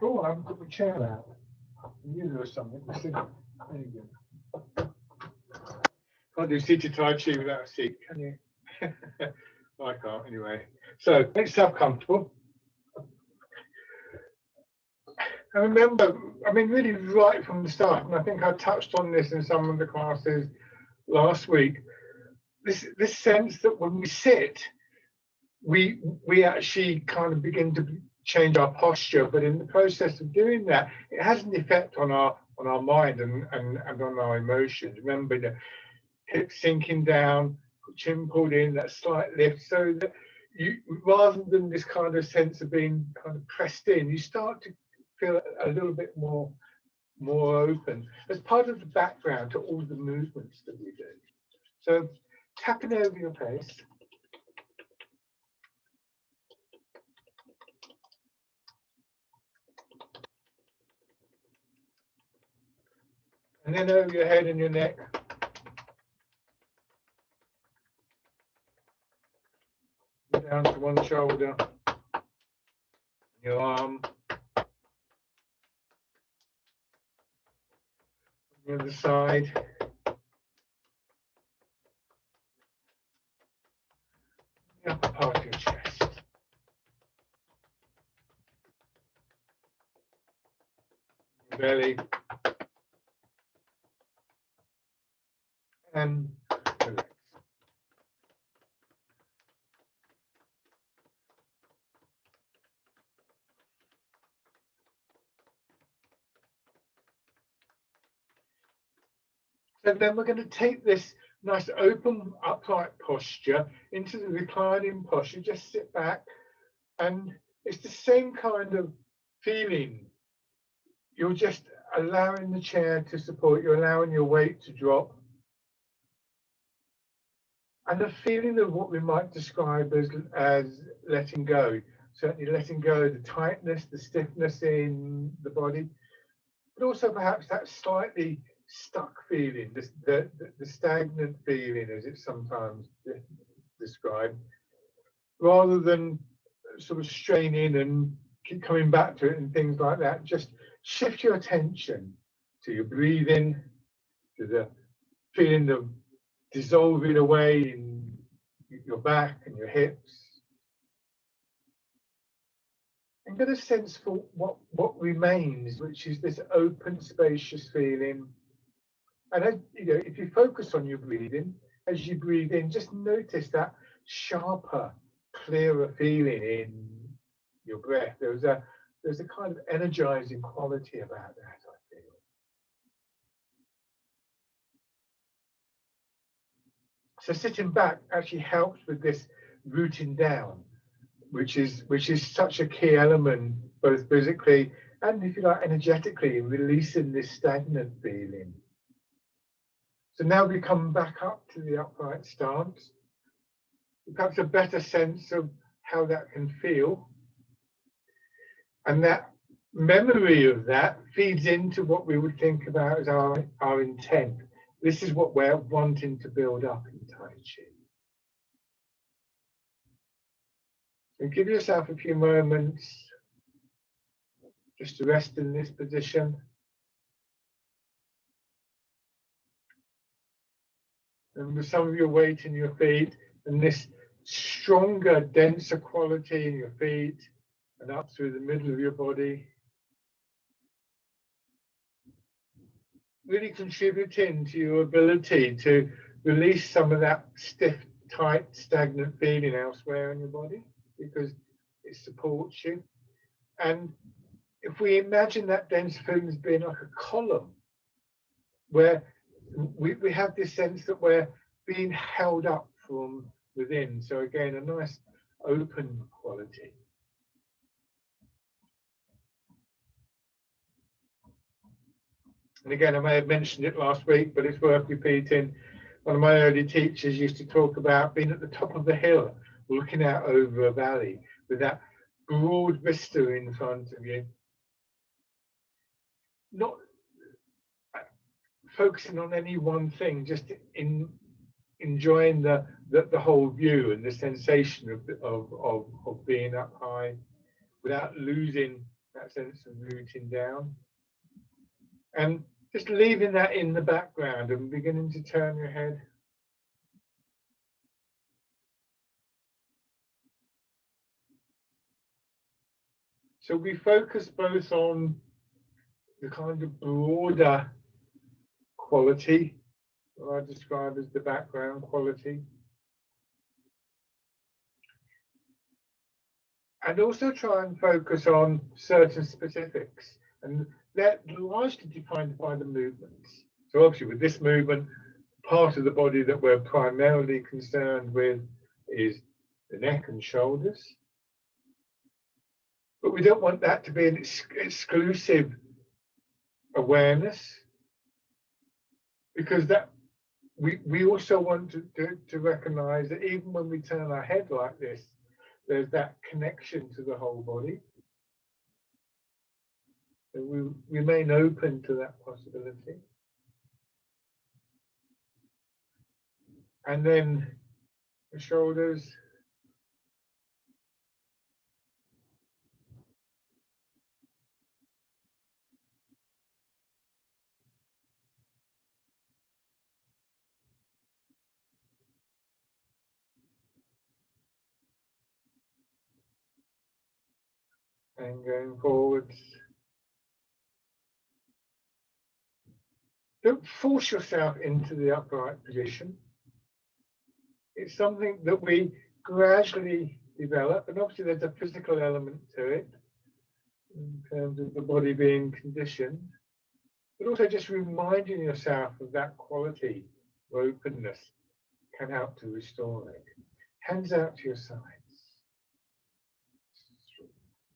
Oh, I haven't got my chair out. You do something. There you go. Can't do seated Tai Chi without a seat, can you? I can't anyway. So make yourself comfortable. And remember, I mean, really right from the start, and I think I touched on this in some of the classes last week, this sense that when we sit, we actually kind of begin to change our posture, but in the process of doing that, it has an effect on our mind and on our emotions. Remember, the hips sinking down, chin pulled in, that slight lift, so that you, rather than this kind of sense of being kind of pressed in, you start to feel a little bit more open as part of the background to all the movements that we do. So tapping over your face. And then over your head and your neck. Down to one shoulder. Your arm. The other side. The upper part of your chest. Your belly. And the legs. So then we're going to take this nice open upright posture into the reclining posture. Just sit back, and it's the same kind of feeling. You're just allowing the chair to support you, allowing your weight to drop. And the feeling of what we might describe as letting go. Certainly letting go of the tightness, the stiffness in the body, but also perhaps that slightly stuck feeling, the stagnant feeling as it's sometimes described, rather than sort of straining and keep coming back to it and things like that. Just shift your attention to your breathing, to the feeling of dissolving away in your back and your hips, and get a sense for what remains, which is this open, spacious feeling. And as, you know, if you focus on your breathing, as you breathe in, just notice that sharper, clearer feeling in your breath. There's a kind of energizing quality about that, I feel. So sitting back actually helps with this rooting down, which is such a key element, both physically and, if you like, energetically, in releasing this stagnant feeling. So now we come back up to the upright stance. Perhaps a better sense of how that can feel. And that memory of that feeds into what we would think about as our intent. This is what we're wanting to build up in Tai Chi. So give yourself a few moments just to rest in this position. And with some of your weight in your feet and this stronger, denser quality in your feet and up through the middle of your body, really contributing to your ability to release some of that stiff, tight, stagnant feeling elsewhere in your body, because it supports you. And if we imagine that dense feeling as being like a column, where we have this sense that we're being held up from within. So again, a nice open quality. And again, I may have mentioned it last week, but it's worth repeating. One of my early teachers used to talk about being at the top of the hill, looking out over a valley with that broad vista in front of you. Not focusing on any one thing, just enjoying the whole view and the sensation of being up high, without losing that sense of rooting down. And just leaving that in the background and beginning to turn your head. So we focus both on the kind of broader quality, what I describe as the background quality, and also try and focus on certain specifics, and they're largely defined by the movements. So obviously with this movement, part of the body that we're primarily concerned with is the neck and shoulders. But we don't want that to be an exclusive awareness, because that we also want to recognize that even when we turn our head like this, there's that connection to the whole body. And we remain open to that possibility. And then the shoulders. And going forwards. Don't force yourself into the upright position. It's something that we gradually develop, and obviously there's a physical element to it in terms of the body being conditioned, but also just reminding yourself of that quality of openness can help to restore it. Hands out to your sides.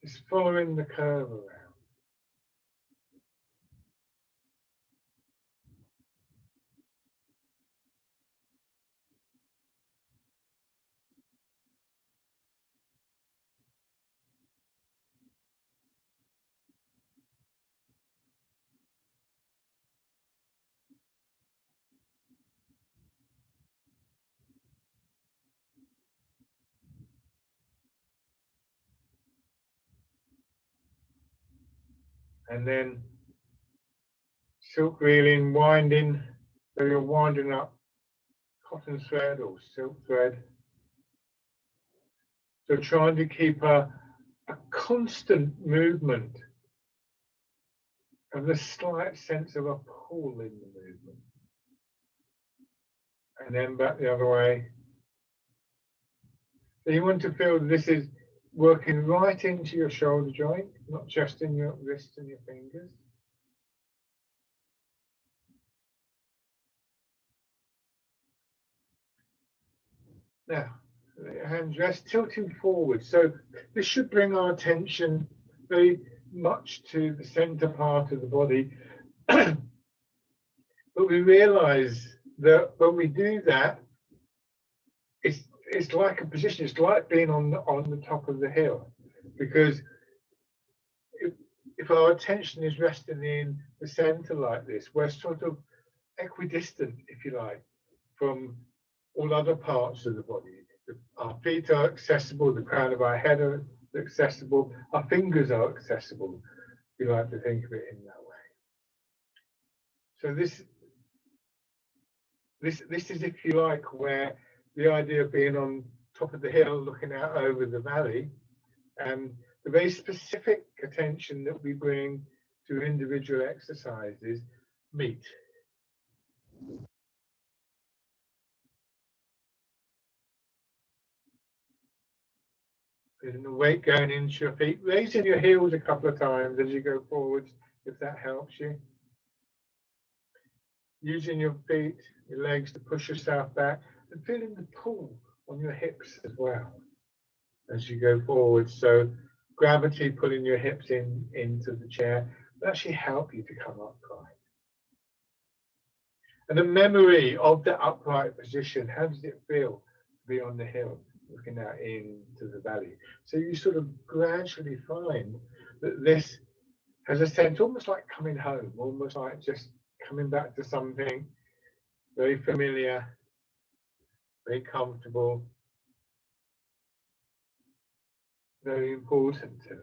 Just following the curve around. And then silk reeling, winding, so you're winding up cotton thread or silk thread. So trying to keep a constant movement and a slight sense of a pull in the movement. And then back the other way. So you want to feel this is working right into your shoulder joint, not just in your wrists and your fingers. Now, hands rest, tilting forward. So this should bring our attention very much to the center part of the body. But we realize that when we do that, it's like a position, it's like being on the top of the hill, because if our attention is resting in the center like this, we're sort of equidistant, if you like, from all other parts of the body. Our feet are accessible, the crown of our head are accessible, our fingers are accessible, if you like to think of it in that way. So this is, if you like, where the idea of being on top of the hill looking out over the valley, and the very specific attention that we bring to individual exercises meet. And the weight going into your feet, raising your heels a couple of times as you go forwards, if that helps you. Using your feet, your legs to push yourself back, and feeling the pull on your hips as well as you go forward. So gravity pulling your hips into the chair will actually help you to come upright. And the memory of the upright position, how does it feel to be on the hill looking out into the valley? So you sort of gradually find that this has a sense almost like coming home, almost like just coming back to something very familiar, very comfortable, very important to us.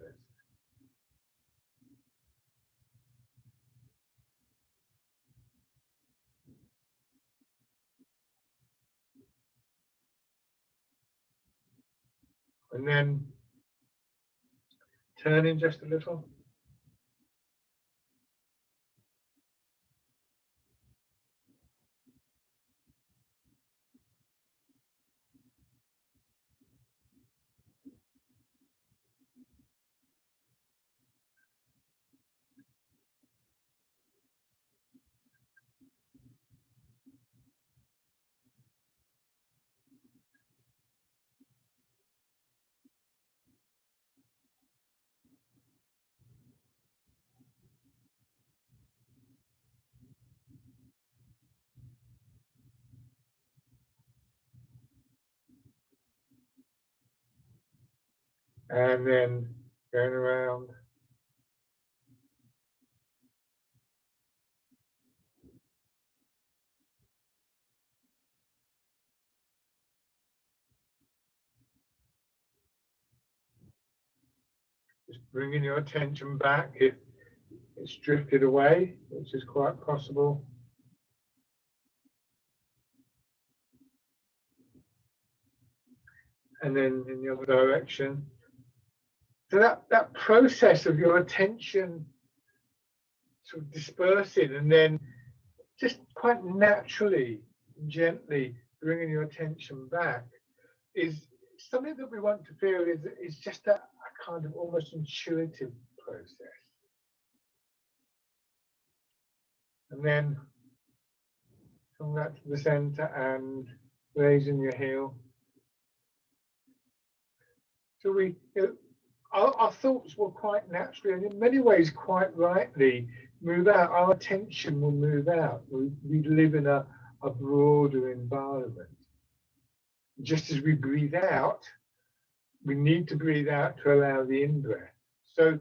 And then turning just a little. And then going around. Just bringing your attention back if it's drifted away, which is quite possible. And then in the other direction. So that process of your attention sort of dispersing and then just quite naturally, gently bringing your attention back is something that we want to feel is just a kind of almost intuitive process. And then come back to the center and raising your heel. So our thoughts will quite naturally, and in many ways quite rightly, move out. Our attention will move out. We live in a broader environment. Just as we breathe out, we need to breathe out to allow the in-breath. So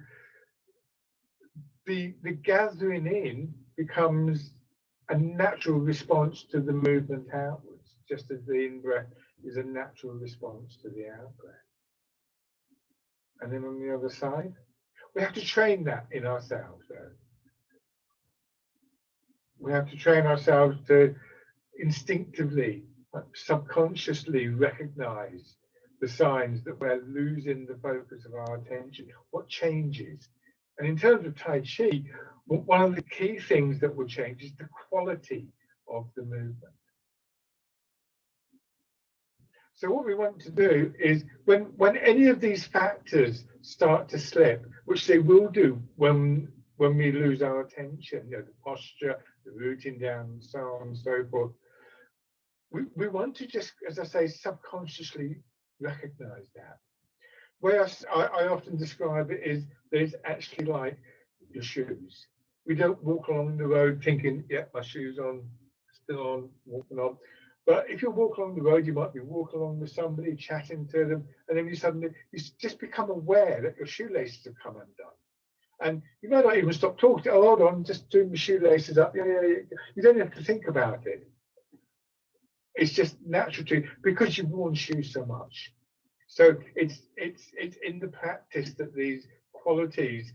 the gathering in becomes a natural response to the movement outwards, just as the in-breath is a natural response to the out-breath. And then on the other side, we have to train that in ourselves. We have to train ourselves to instinctively, subconsciously recognize the signs that we're losing the focus of our attention. What changes? And in terms of Tai Chi, one of the key things that will change is the quality of the movement. So what we want to do is when any of these factors start to slip, which they will do when we lose our attention, the posture, the rooting down, and so on and so forth, we want to just, as I say, subconsciously recognize that. Where I often describe it is that it's actually like your shoes. We don't walk along the road thinking, yeah, my shoes on, still on, walking on. But if you walk along the road, you might be walking along with somebody, chatting to them, and then you just become aware that your shoelaces have come undone. And you may not even stop talking. Oh, hold on, just doing my shoelaces up. Yeah. You don't have to think about it. It's just natural to, because you've worn shoes so much. So it's in the practice that these qualities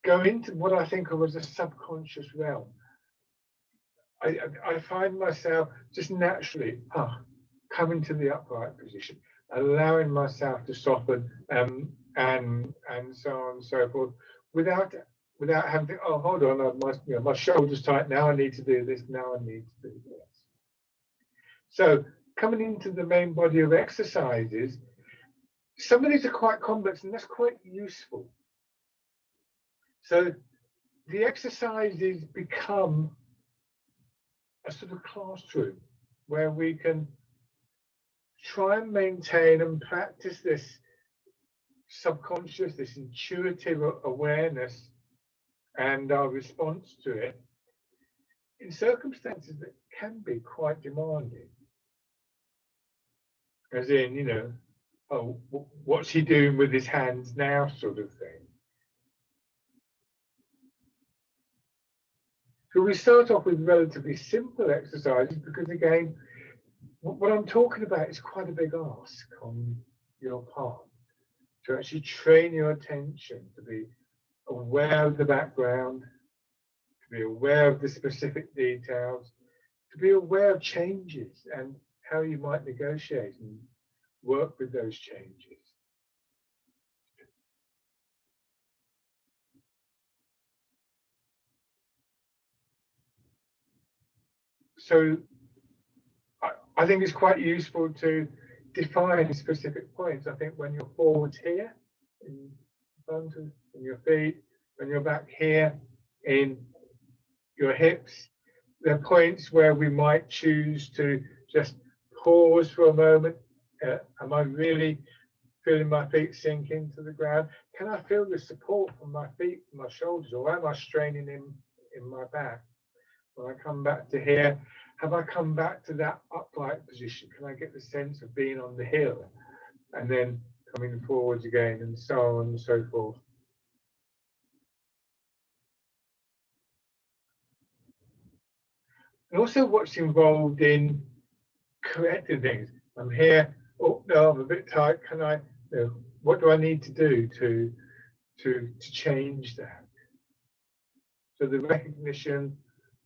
go into what I think of as a subconscious realm. I find myself just naturally coming to the upright position, allowing myself to soften and so on and so forth, without having to, oh, hold on, my shoulder's tight, now I need to do this, now I need to do this. So coming into the main body of exercises, some of these are quite complex, and that's quite useful. So the exercises become a sort of classroom where we can try and maintain and practice this subconscious, this intuitive awareness and our response to it in circumstances that can be quite demanding. As in, oh, what's he doing with his hands now, sort of thing. So we start off with relatively simple exercises because, again, what I'm talking about is quite a big ask on your part, to actually train your attention to be aware of the background, to be aware of the specific details, to be aware of changes and how you might negotiate and work with those changes. So I think it's quite useful to define specific points. I think when you're forward here, in front of in your feet, when you're back here in your hips, there are points where we might choose to just pause for a moment. Am I really feeling my feet sink into the ground? Can I feel the support from my feet, from my shoulders, or am I straining in my back? When I come back to here, have I come back to that upright position? Can I get the sense of being on the hill and then coming forwards again, and so on and so forth? And also what's involved in correcting things. I'm here, oh no, I'm a bit tight. Can I, what do I need to do to change that? So the recognition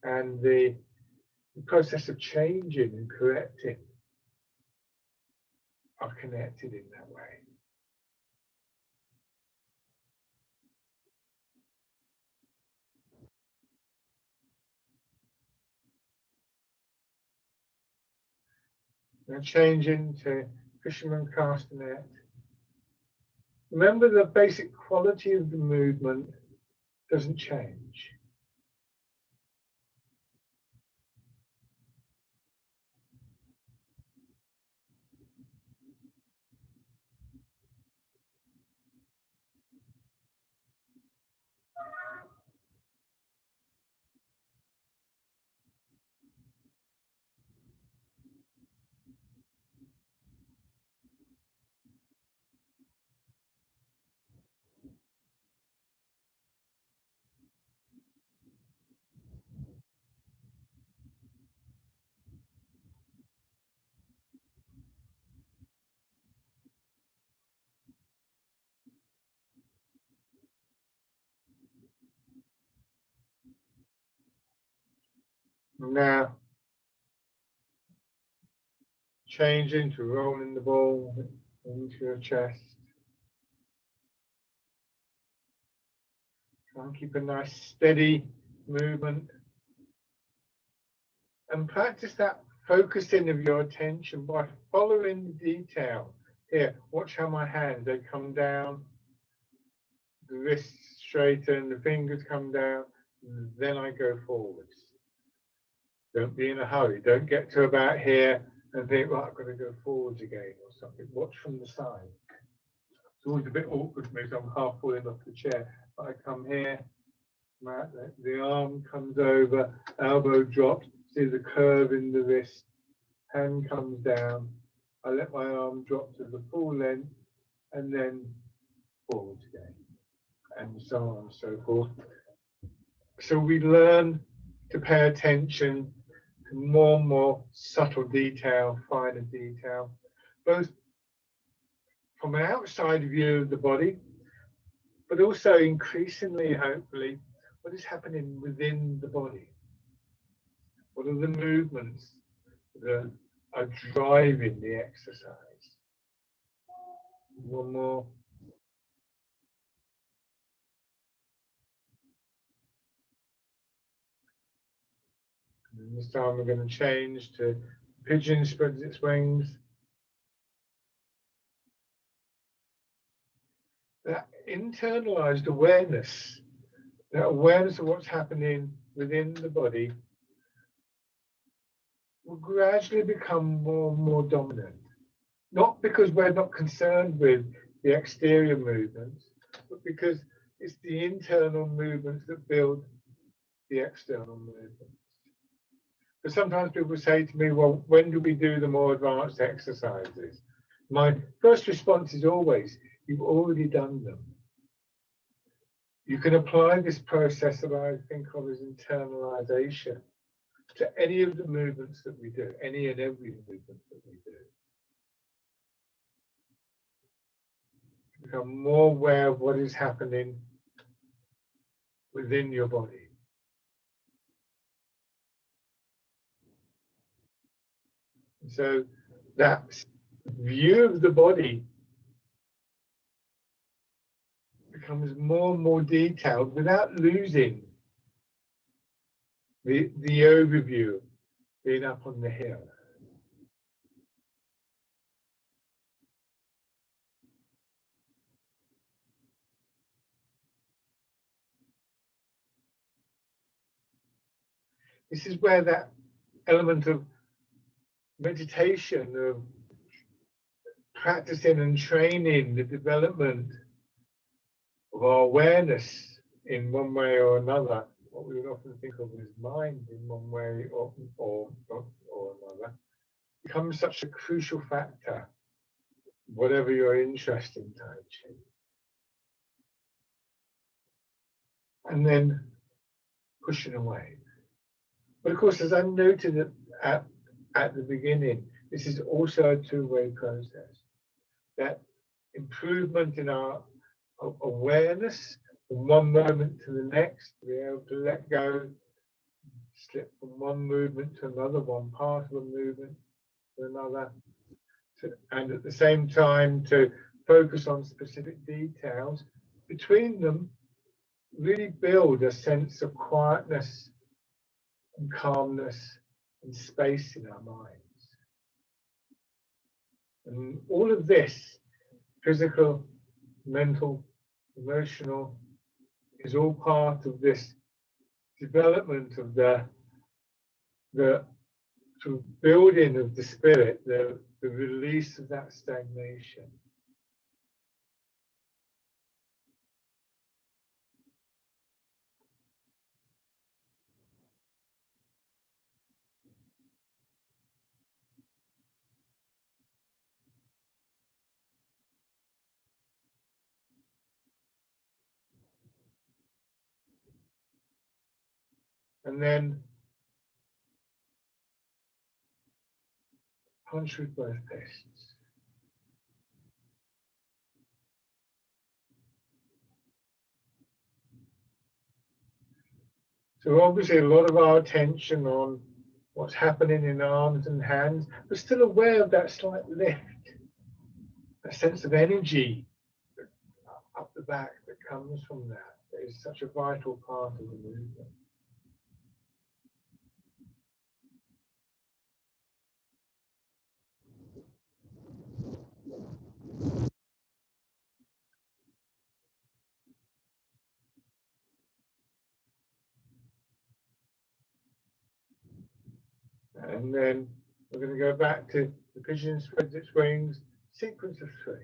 and the process of changing and correcting are connected in that way. Now changing to fisherman castanet. Remember, the basic quality of the movement doesn't change. Now changing to rolling the ball into your chest. Try and keep a nice steady movement. And practice that focusing of your attention by following the detail. Here, watch how my hands, they come down, the wrists straighten, the fingers come down, then I go forwards. Don't be in a hurry. Don't get to about here and think, well, I've got to go forwards again or something. Watch from the side. It's always a bit awkward for me, so I'm half falling off the chair. But I come here, the arm comes over, elbow drops, see the curve in the wrist, hand comes down. I let my arm drop to the full length and then forwards again, and so on and so forth. So we learn to pay attention to more and more subtle detail, finer detail, both from an outside view of the body, but also increasingly, hopefully, what is happening within the body. What are the movements that are driving the exercise? One more. And this time we're going to change to pigeon spreads its wings. That internalized awareness, that awareness of what's happening within the body, will gradually become more and more dominant. Not because we're not concerned with the exterior movements, but because it's the internal movements that build the external movements. But sometimes people say to me, well, when do we do the more advanced exercises? My first response is always, you've already done them. You can apply this process that I think of as internalization to any of the movements that we do, any and every movement that we do. Become more aware of what is happening within your body. So that's view of the body becomes more and more detailed without losing the overview of being up on the hill. This is where that element of meditation, of practicing and training the development of our awareness in one way or another, what we would often think of as mind in one way or another, becomes such a crucial factor, whatever your interest in Tai Chi. And then pushing away. But of course, as I noted at the beginning, this is also a two-way process. That improvement in our awareness from one moment to the next, to be able to let go, slip from one movement to another, one part of a movement to another, and at the same time to focus on specific details. Between them, really build a sense of quietness and calmness and space in our minds. And all of this, physical, mental, emotional, is all part of this development of the sort of building of the spirit, the release of that stagnation. And then punch with both fists. So obviously a lot of our attention on what's happening in arms and hands, but still aware of that slight lift, a sense of energy up the back that comes from that. That is such a vital part of the movement. And then we're going to go back to the pigeon spreads its wings, sequence of 3.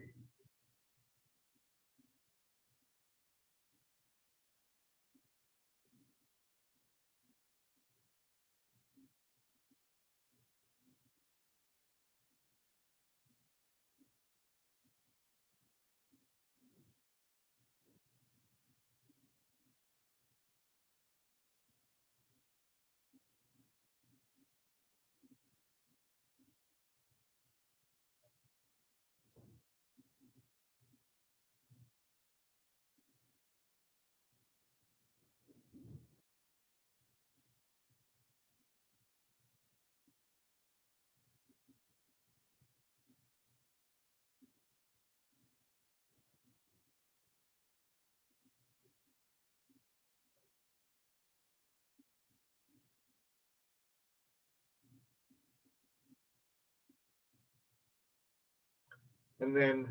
And then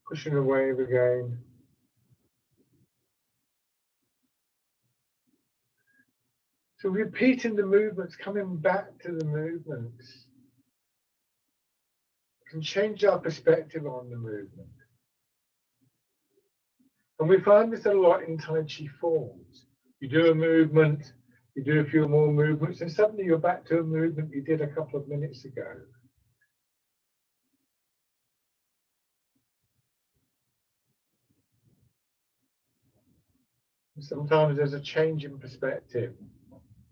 pushing a wave again. So repeating the movements, coming back to the movements, can change our perspective on the movement. And we find this a lot in Tai Chi forms. You do a movement, you do a few more movements, and suddenly you're back to a movement you did a couple of minutes ago. And sometimes there's a change in perspective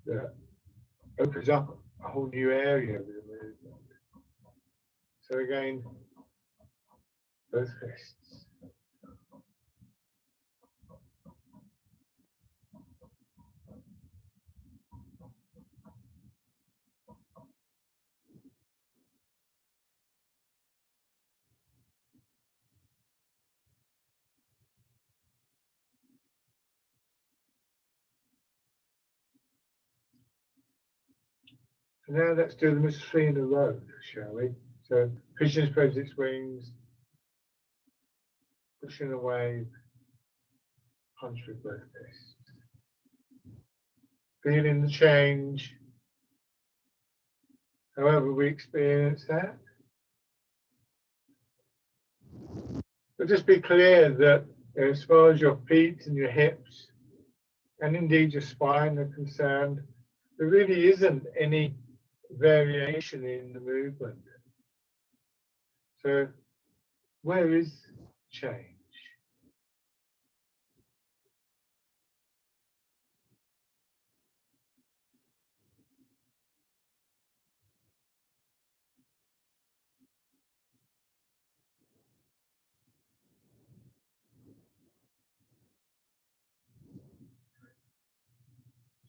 that opens up a whole new area of the movement. So again, both fists. Now let's do them as 3 in a row, shall we? So pigeon spreads its wings, pushing away, punch with both fists. Feeling the change, however we experience that. But just be clear that as far as your feet and your hips, and indeed your spine are concerned, there really isn't any variation in the movement. So where is change?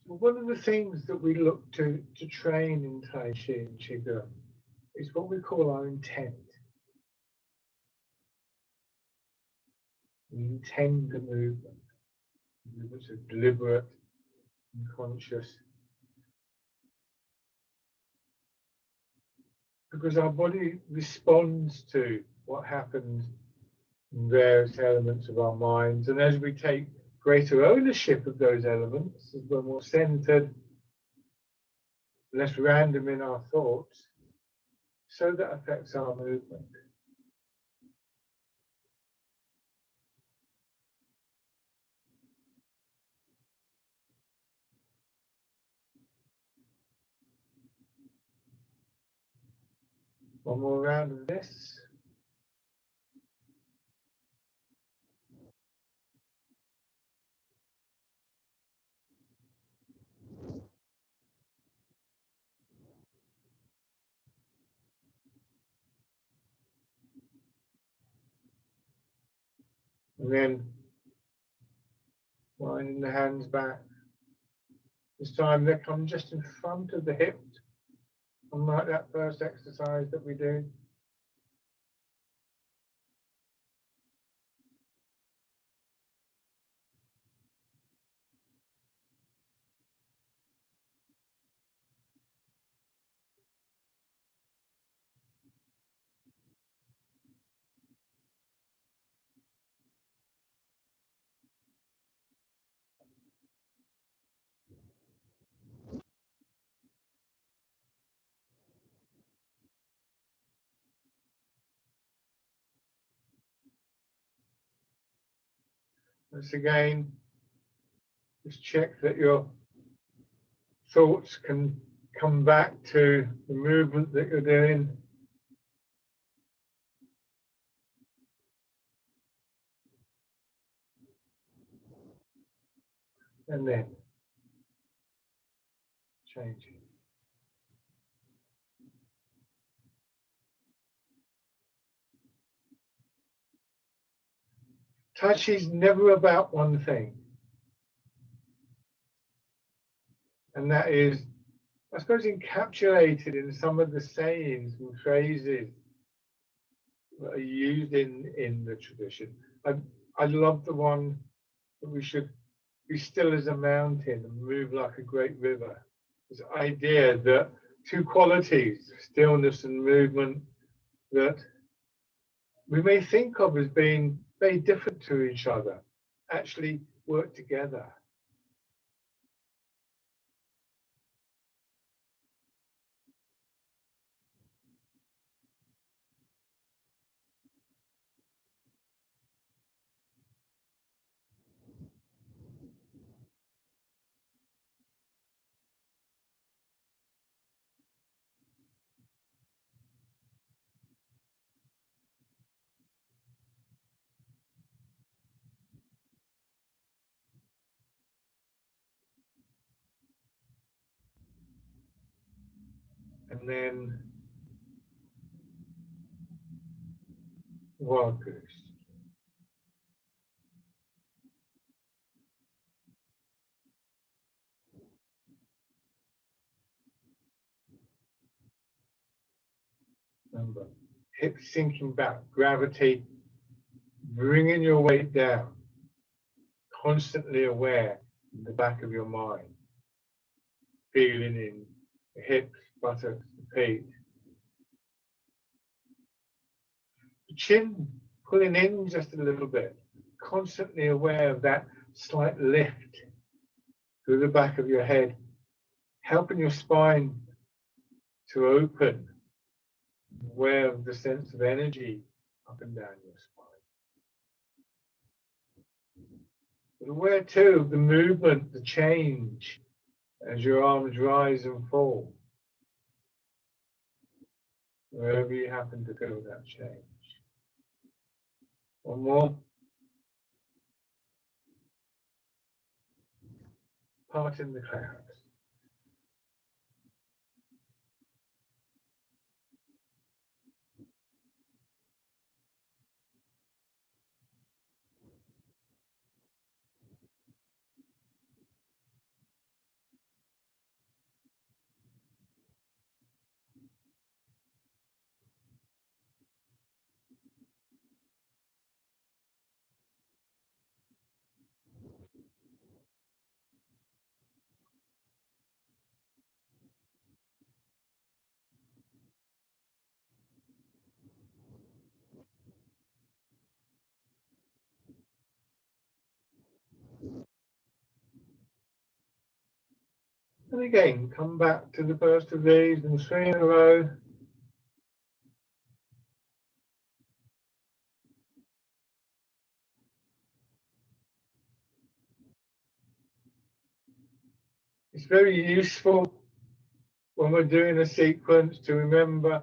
So one of the things that we look to train in Tai Chi and Qigong is what we call our intent. We intend the movement. Movements are deliberate and conscious. Because our body responds to what happens in various elements of our minds. And as we take greater ownership of those elements, as we're more centered, less random in our thoughts, so that affects our movement. One more round of this. And then winding the hands back. This time they come just in front of the hips, unlike that first exercise that we do. Once again, just check that your thoughts can come back to the movement that you're doing. And then changing. Tai Chi is never about one thing. And that is, I suppose, encapsulated in some of the sayings and phrases that are used in the tradition. I love the one that we should be still as a mountain and move like a great river. This idea that two qualities, stillness and movement, that we may think of as being very different to each other, actually work together. And then wild goose. Remember, hips sinking back, gravity, bringing your weight down, constantly aware in the back of your mind, feeling in the hips, buttocks, the feet. The chin pulling in just a little bit, constantly aware of that slight lift through the back of your head, helping your spine to open, aware of the sense of energy up and down your spine. But aware too of the movement, the change as your arms rise and fall, wherever you happen to feel that change. One more. Part in the clouds. And again, come back to the first of these and 3 in a row. It's very useful when we're doing a sequence to remember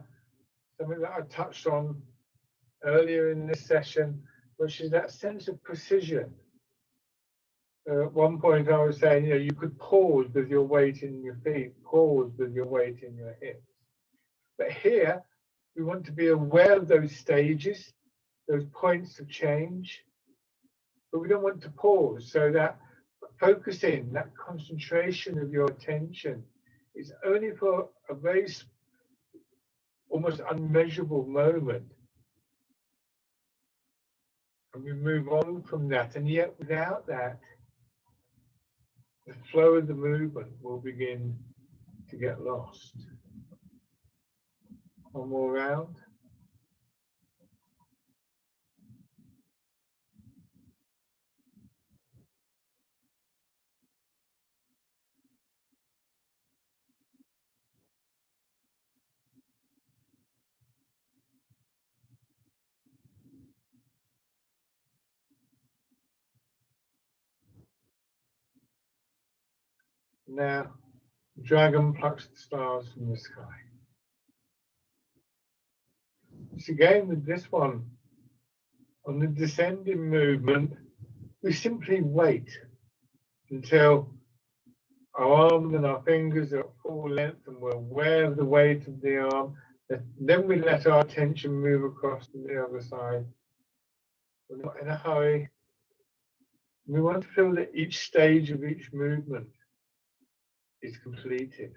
something that I touched on earlier in this session, which is that sense of precision. At one point I was saying, you could pause with your weight in your feet, pause with your weight in your hips. But here, we want to be aware of those stages, those points of change, but we don't want to pause, so that focusing, that concentration of your attention is only for a very almost unmeasurable moment. And we move on from that, and yet without that, the flow of the movement will begin to get lost. One more round. Now, the dragon plucks the stars from the sky. So again, with this one, on the descending movement, we simply wait until our arms and our fingers are at full length and we're aware of the weight of the arm. Then we let our attention move across to the other side. We're not in a hurry. We want to feel that each stage of each movement is completed.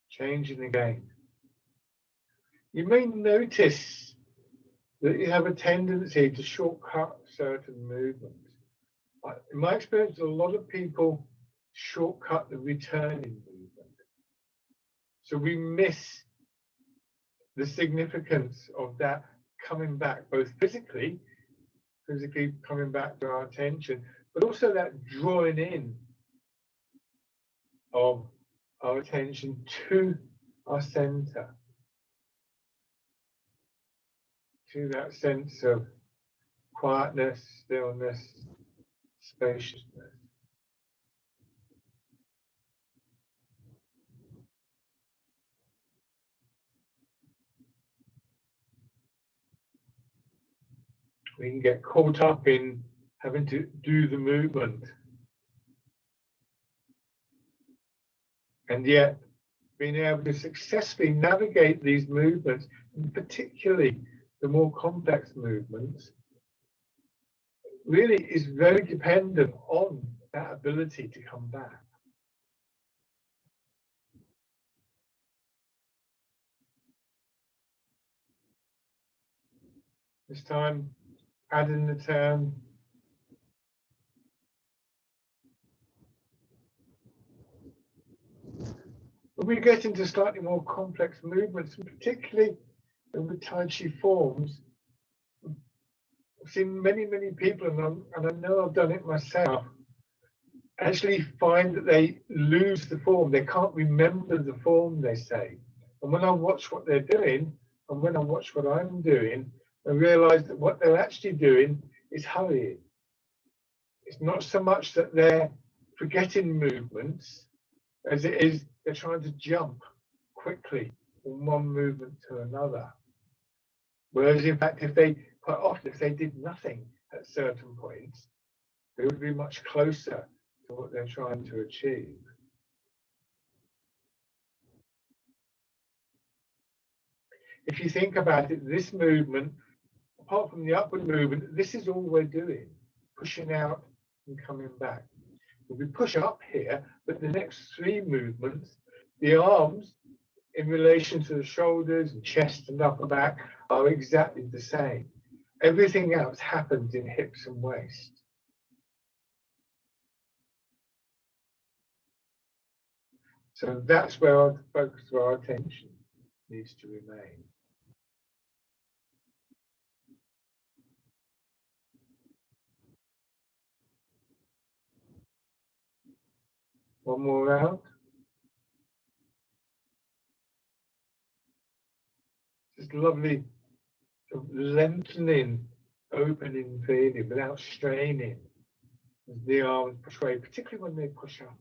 Changing again. You may notice that you have a tendency to shortcut certain movements. In my experience, a lot of people shortcut the returning movement. So we miss the significance of that coming back, both physically coming back to our attention, but also that drawing in of our attention to our center, to that sense of quietness, stillness, spaciousness. We can get caught up in having to do the movement. And yet, being able to successfully navigate these movements, and particularly the more complex movements, really is very dependent on that ability to come back. This time, add in the turn. When we get into slightly more complex movements, and particularly with Tai Chi forms, I've seen many people, and I know I've done it myself, actually find that they lose the form. They can't remember the form, they say. And when I watch what they're doing, and when I watch what I'm doing, I realize that what they're actually doing is hurrying. It's not so much that they're forgetting movements as it is they're trying to jump quickly from one movement to another. Whereas in fact, quite often, if they did nothing at certain points, they would be much closer to what they're trying to achieve. If you think about it, this movement, apart from the upward movement, this is all we're doing, pushing out and coming back. So we push up here, but the next three movements, the arms in relation to the shoulders and chest and upper back are exactly the same. Everything else happens in hips and waist. So that's where our focus of our attention needs to remain. One more round. Just lovely sort of lengthening, opening feeling without straining as the arms push away, particularly when they push up.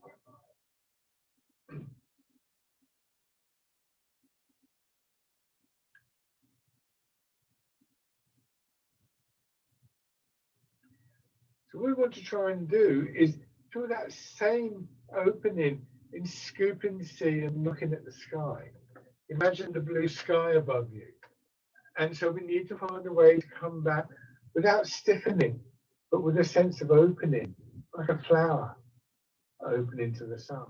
So what we want to try and do is through that same opening in scooping the sea and looking at the sky. Imagine the blue sky above you. And so we need to find a way to come back without stiffening, but with a sense of opening, like a flower opening to the sun.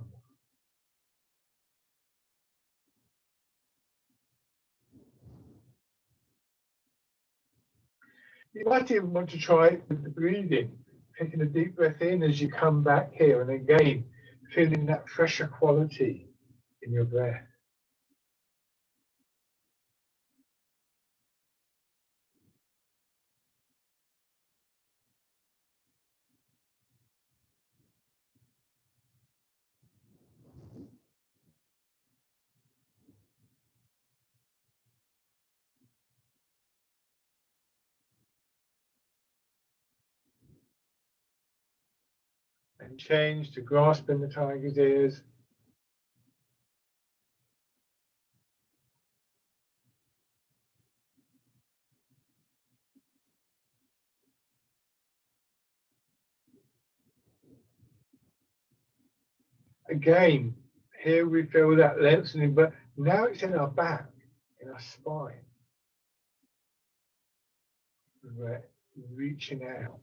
You might even want to try it with the breathing, taking a deep breath in as you come back here, and again, feeling that fresher quality in your breath. And change to grasping the tiger's ears. Again, here we feel that lengthening, but now it's in our back, in our spine. We're reaching out.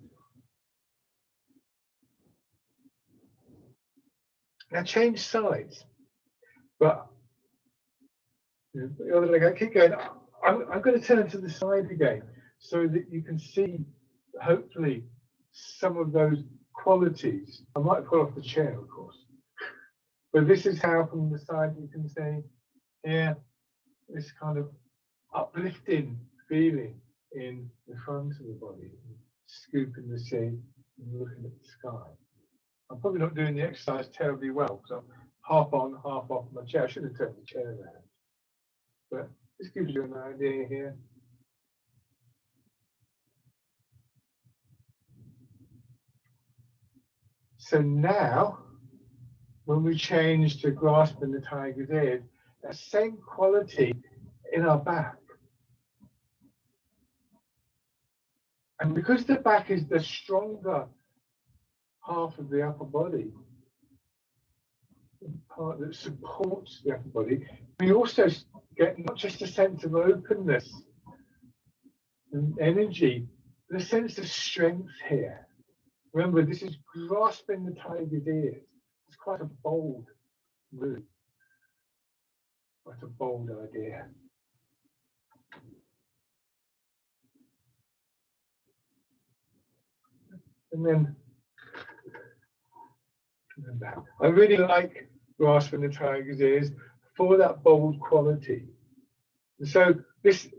Now change sides, but the other leg, I keep going. I'm going to turn to the side again so that you can see, hopefully, some of those qualities. I might pull off the chair, of course, but this is how from the side you can see here, this kind of uplifting feeling in the front of the body, scooping the sea and looking at the sky. I'm probably not doing the exercise terribly well because I'm half on, half off my chair. I should have turned the chair around. But this gives you an idea here. So now, when we change to grasping the tiger's ears, that same quality in our back. And because the back is the stronger half of the upper body, the part that supports the upper body, we also get not just a sense of openness and energy, but a sense of strength here. Remember, this is grasping the tiger's ears. It's quite a bold move, quite a bold idea. And then I really like grasping the tiger's ears for that bold quality. And so this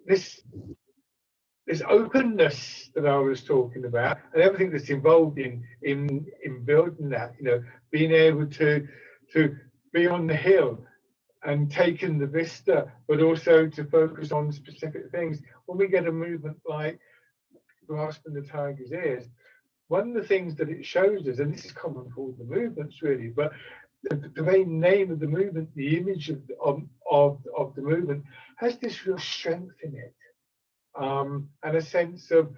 openness that I was talking about, and everything that's involved in building that, being able to be on the hill and taking the vista, but also to focus on specific things. When we get a movement like grasping the tiger's ears, one of the things that it shows us, and this is common for all the movements really, but the very name of the movement, the image of the movement, has this real strength in it, and a sense of,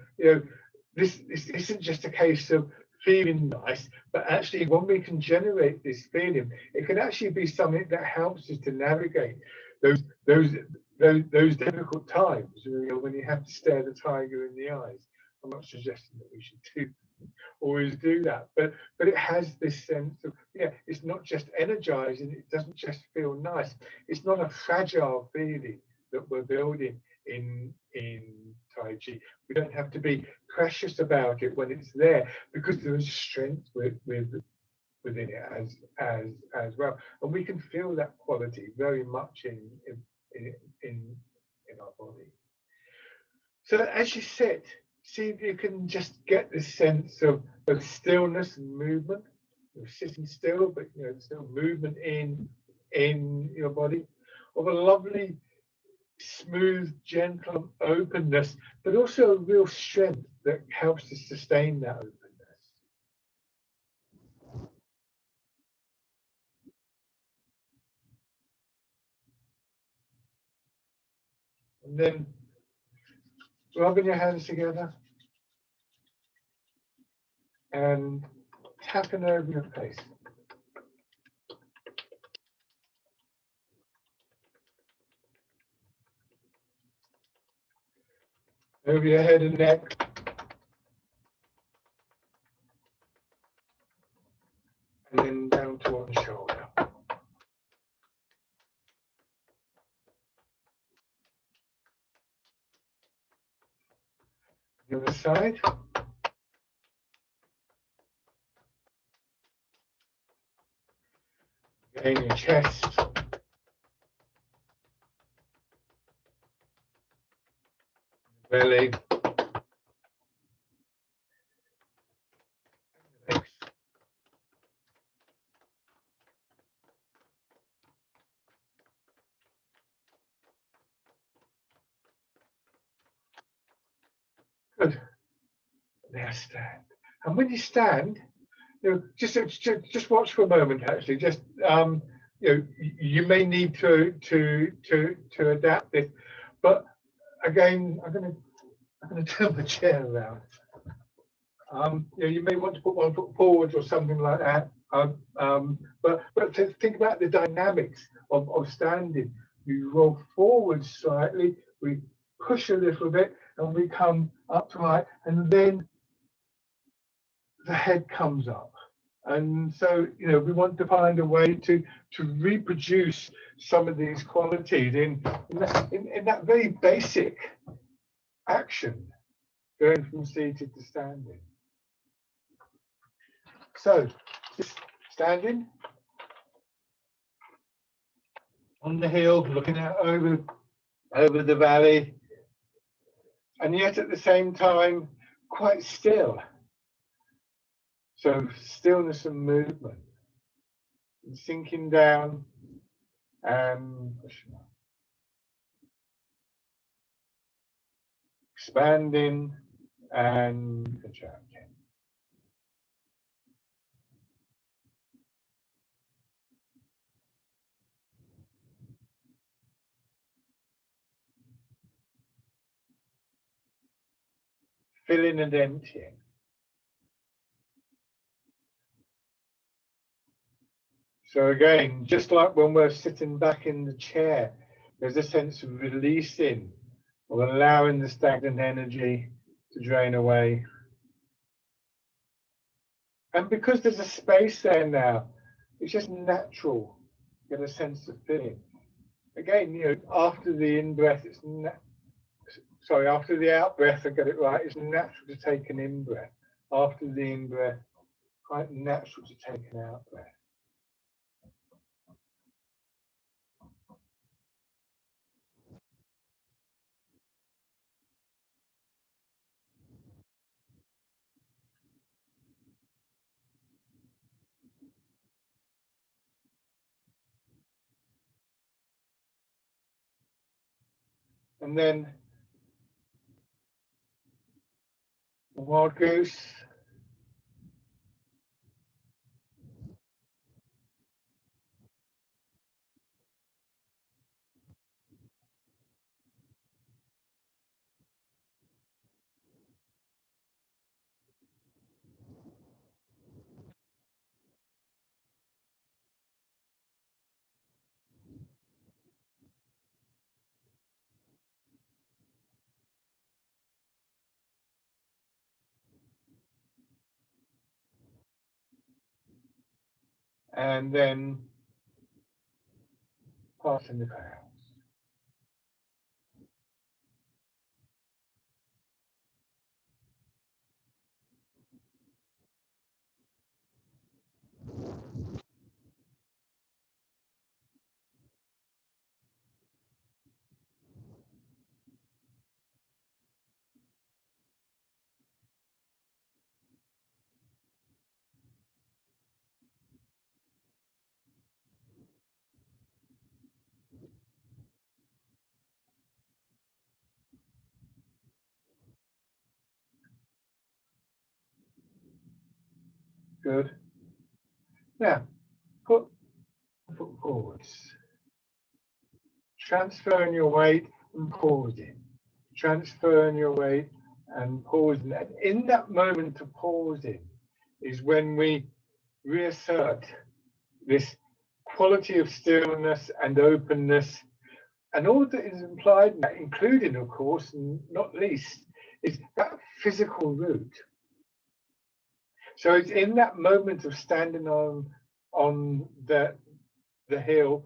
this isn't just a case of feeling nice, but actually when we can generate this feeling, it can actually be something that helps us to navigate those difficult times, when you have to stare the tiger in the eyes. I'm not suggesting that we should always do that, but it has this sense of, it's not just energizing, it doesn't just feel nice, it's not a fragile feeling that we're building in Tai Chi. We don't have to be precious about it when it's there, because there is strength within it as well, and we can feel that quality very much in our body. So as you sit, see if you can just get this sense of stillness and movement. You're sitting still, but still movement in your body, of a lovely, smooth, gentle openness, but also a real strength that helps to sustain that openness. And then rubbing your hands together and tapping over your face. Over your head and neck. And then down to one shoulder. The other side. Again, your chest. Belly. Good. Now stand. And when you stand, just watch for a moment. Actually, just you may need to adapt this, but again, I'm going to turn the chair around. You may want to put one foot forward or something like that. But to think about the dynamics of standing. You roll forward slightly, we push a little bit, and we come upright, and then the head comes up. And so, we want to find a way to reproduce some of these qualities in that very basic action, going from seated to standing. So, just standing on the hill, looking out over the valley, and yet at the same time quite still. So stillness and movement, and sinking down and pushing up, expanding and contracting. filling and emptying. So again, just like when we're sitting back in the chair, there's a sense of releasing or allowing the stagnant energy to drain away. And because there's a space there now, it's just natural to get a sense of filling. Again, you know, after the in-breath, after the out-breath, I get it right, it's natural to take an in-breath. After the in-breath, quite natural to take an out-breath. And then wild goose. And then passing the clouds. Good. Now, put the foot forwards. Transferring your weight and pausing. Transferring your weight and pausing. And in that moment of pausing is when we reassert this quality of stillness and openness. And all that is implied in that, including, of course, and not least, is that physical root. So it's in that moment of standing on the hill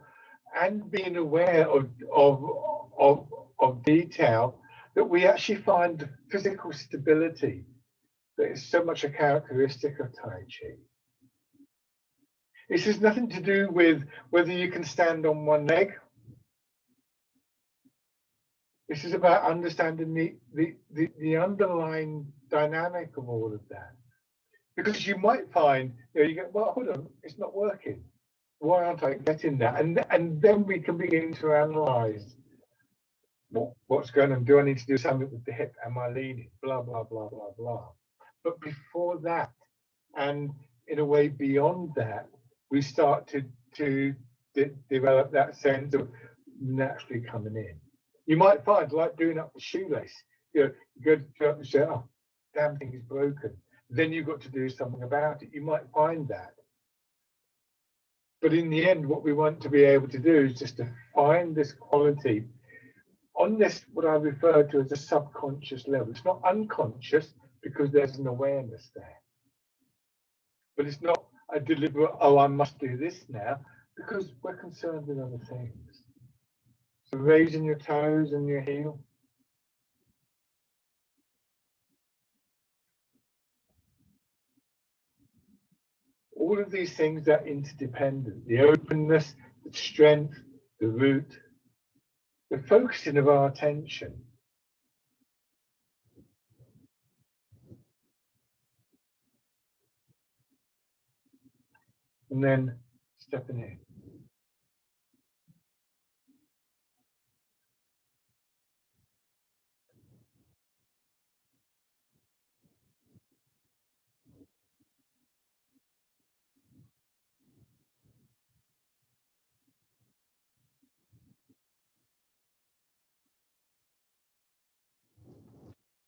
and being aware of detail that we actually find physical stability that is so much a characteristic of Tai Chi. This has nothing to do with whether you can stand on one leg. This is about understanding the underlying dynamic of all of that. Because you might find, you go, well, hold on, it's not working. Why aren't I getting that? And then we can begin to analyze what's going on. Do I need to do something with the hip? Am I leaning? Blah, blah, blah, blah, blah. But before that, and in a way beyond that, we start to develop that sense of naturally coming in. You might find, like doing up the shoelace, you go to up and say, oh, damn thing is broken. Then you've got to do something about it. You might find that. But in the end, what we want to be able to do is just to find this quality on this, what I refer to as a subconscious level. It's not unconscious because there's an awareness there. But it's not a deliberate, oh, I must do this now, because we're concerned with other things. So raising your toes and your heel. All of these things are interdependent. The openness, the strength, the root, the focusing of our attention. And then stepping in.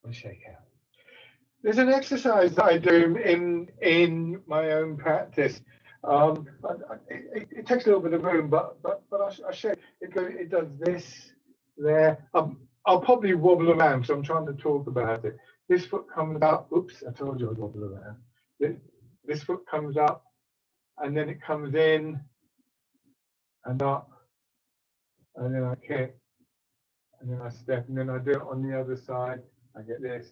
And shake out. There's an exercise that I do in my own practice. It takes a little bit of room, but I'll show you. It does this there. I'll probably wobble around because I'm trying to talk about it. This foot comes up. Oops, I told you I'd wobble around. This foot comes up, and then it comes in and up, and then I kick, and then I step, and then I do it on the other side. I get this.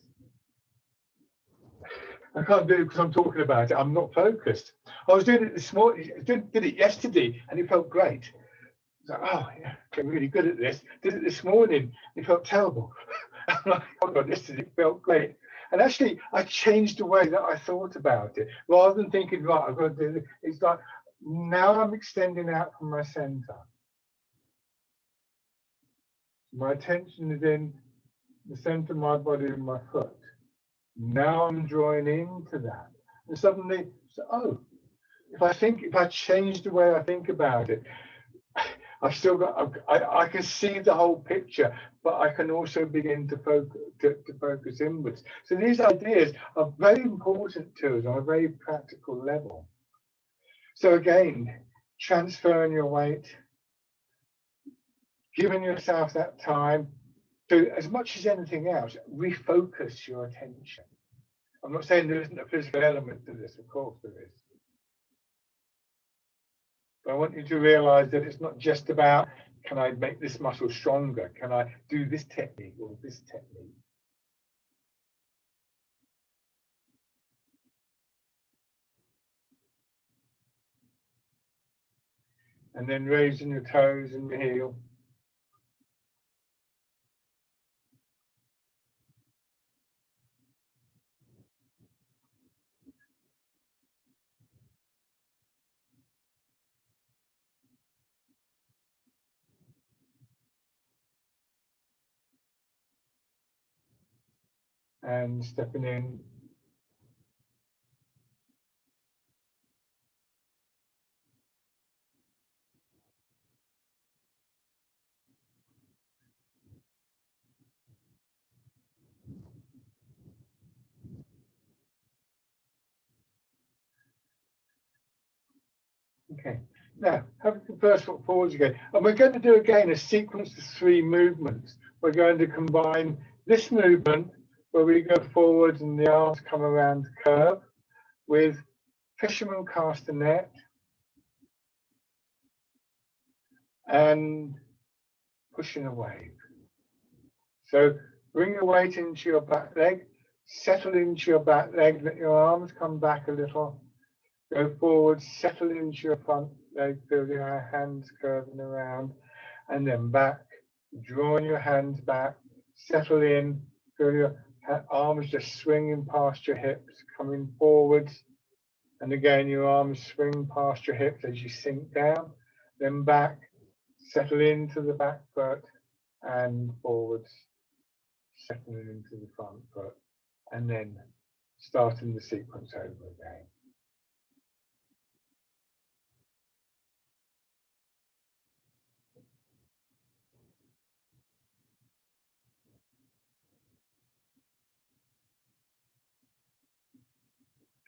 I can't do it because I'm talking about it. I'm not focused. I was doing it this morning. Did it yesterday, and it felt great. I was like, oh yeah, I'm really good at this. Did it this morning. It felt terrible. I'm like, oh god, yesterday it felt great. And actually, I changed the way that I thought about it. Rather than thinking, right, I've got to do this. It's like now I'm extending out from my center. My attention is in the center of my body and my foot. Now I'm drawing into that. And suddenly, oh, if I change the way I think about it, I've still got, I can see the whole picture, but I can also begin to focus inwards. So these ideas are very important to us on a very practical level. So again, transferring your weight, giving yourself that time to, as much as anything else, refocus your attention. I'm not saying there isn't a physical element to this, of course there is. But I want you to realize that it's not just about, can I make this muscle stronger? Can I do this technique or this technique? And then raising your toes and your heel. And stepping in. Okay, now have the first foot forwards again. And we're going to do again a sequence of 3 movements. We're going to combine this movement where we go forward and the arms come around the curve with fisherman castanet and pushing a wave. So bring your weight into your back leg, settle into your back leg, let your arms come back a little. Go forward, settle into your front leg, feel your hands curving around, and then back, drawing your hands back, settle in, feel your arms just swinging past your hips, coming forwards, and again your arms swing past your hips as you sink down, then back, settle into the back foot, and forwards, settling into the front foot, and then starting the sequence over again.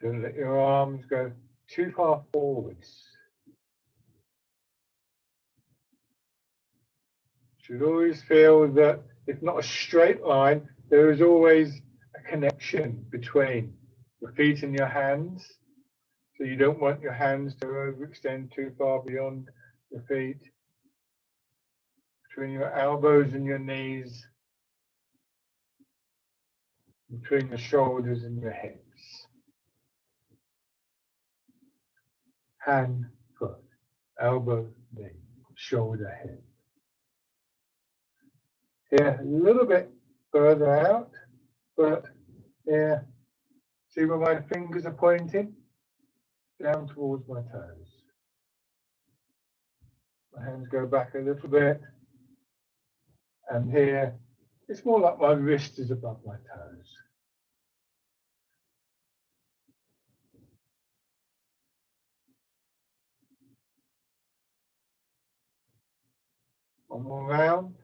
Don't let your arms go too far forwards. Should always feel that if not a straight line, there is always a connection between your feet and your hands. So you don't want your hands to overextend too far beyond your feet. Between your elbows and your knees. Between your shoulders and your hips. Hand, foot, elbow, knee, shoulder, hip. Here, a little bit further out, but here, see where my fingers are pointing? Down towards my toes. My hands go back a little bit, and here, it's more like my wrist is above my toes. One more round.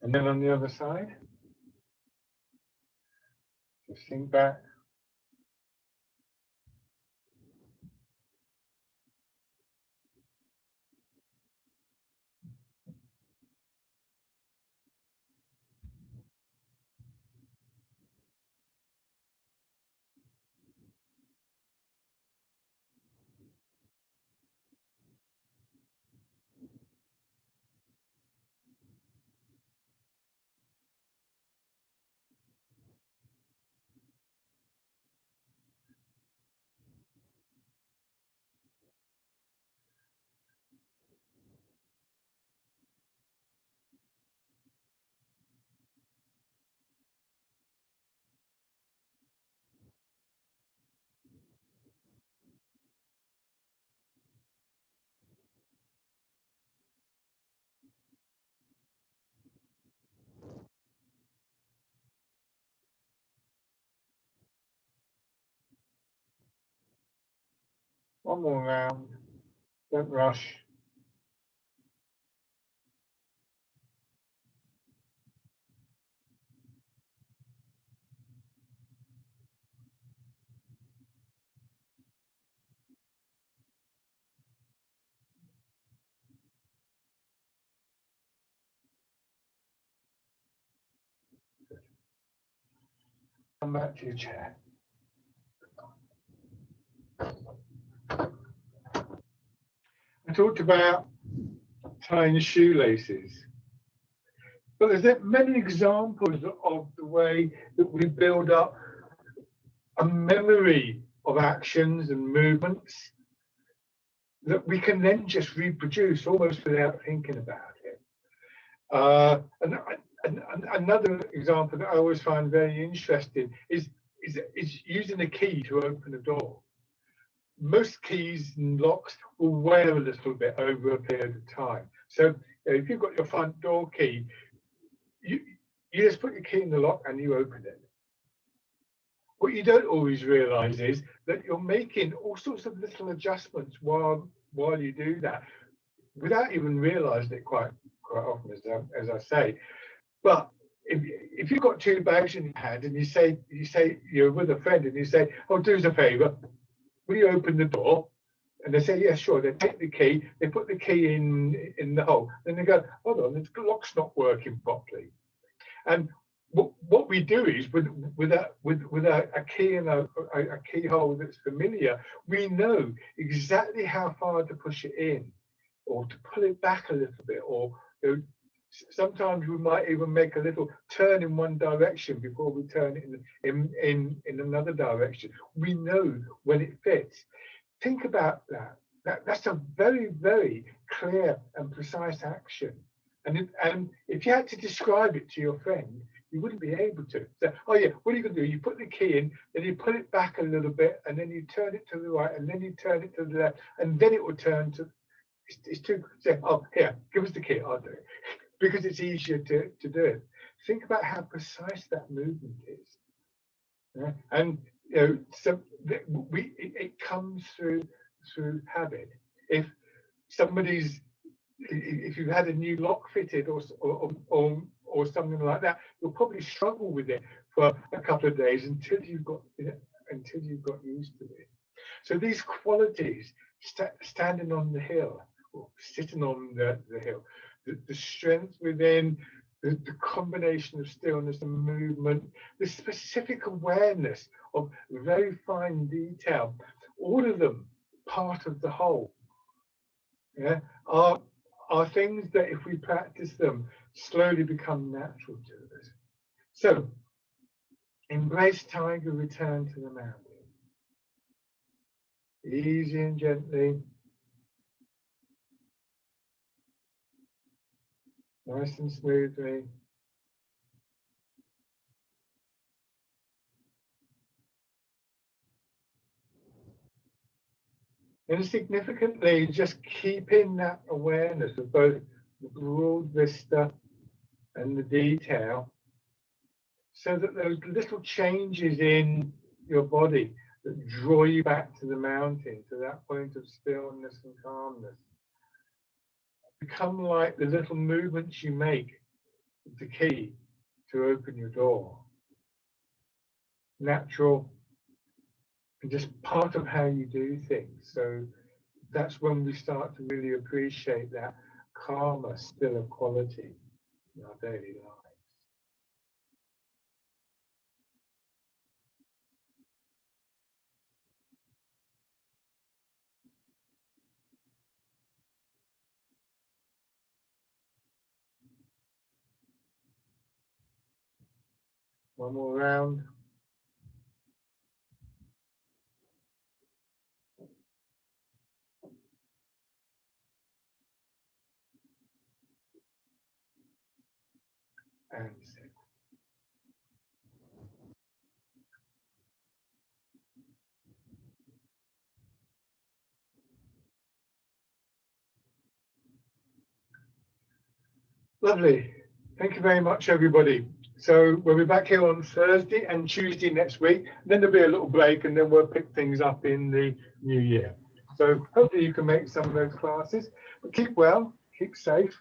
And then on the other side, just sink back. One more round. Don't rush. Come back to your chair. I talked about tying shoelaces, but there's many examples of the way that we build up a memory of actions and movements that we can then just reproduce almost without thinking about it. And another example that I always find very interesting is using a key to open a door. Most keys and locks will wear a little bit over a period of time. So if you've got your front door key, you just put your key in the lock and you open it. What you don't always realize is that you're making all sorts of little adjustments while you do that, without even realizing it quite often, as I say. But if you've got two bags in your hand and you say you're with a friend and you say, "Oh, do us a favor, will you open the door?" And they say, "Yeah, sure." They take the key, they put the key in the hole, then they go, "Hold on, the lock's not working properly." And what we do is with a key and a keyhole that's familiar, we know exactly how far to push it in, or to pull it back a little bit, or sometimes we might even make a little turn in one direction before we turn it in another direction. We know when it fits. Think about that. That's a very, very clear and precise action. And if you had to describe it to your friend, you wouldn't be able to. So, oh yeah, what are you going to do? You put the key in, then you pull it back a little bit, and then you turn it to the right, and then you turn it to the left, and then it will turn to. It's too. Say, oh, here, give us the key. I'll do it, because it's easier to do it. Think about how precise that movement is. Yeah? And so it comes through habit. If you've had a new lock fitted or something like that, you'll probably struggle with it for a couple of days until you've got used to it. So these qualities, standing on the hill or sitting on the hill, the strength within, the combination of stillness and movement, the specific awareness of very fine detail, all of them part of the whole, yeah, are things that if we practice them, slowly become natural to us. So, embrace tiger, return to the mountain. Easy and gently. Nice and smoothly. And significantly, just keeping that awareness of both the broad vista and the detail, so that those little changes in your body that draw you back to the mountain, to that point of stillness and calmness, become like the little movements you make the key to open your door. Natural and just part of how you do things. So that's when we start to really appreciate that calmer, stiller quality in our daily lives. One more round. And sit. Lovely. Thank you very much, everybody. So we'll be back here on Thursday and Tuesday next week. Then there'll be a little break and then we'll pick things up in the new year. So hopefully you can make some of those classes. But keep well, keep safe.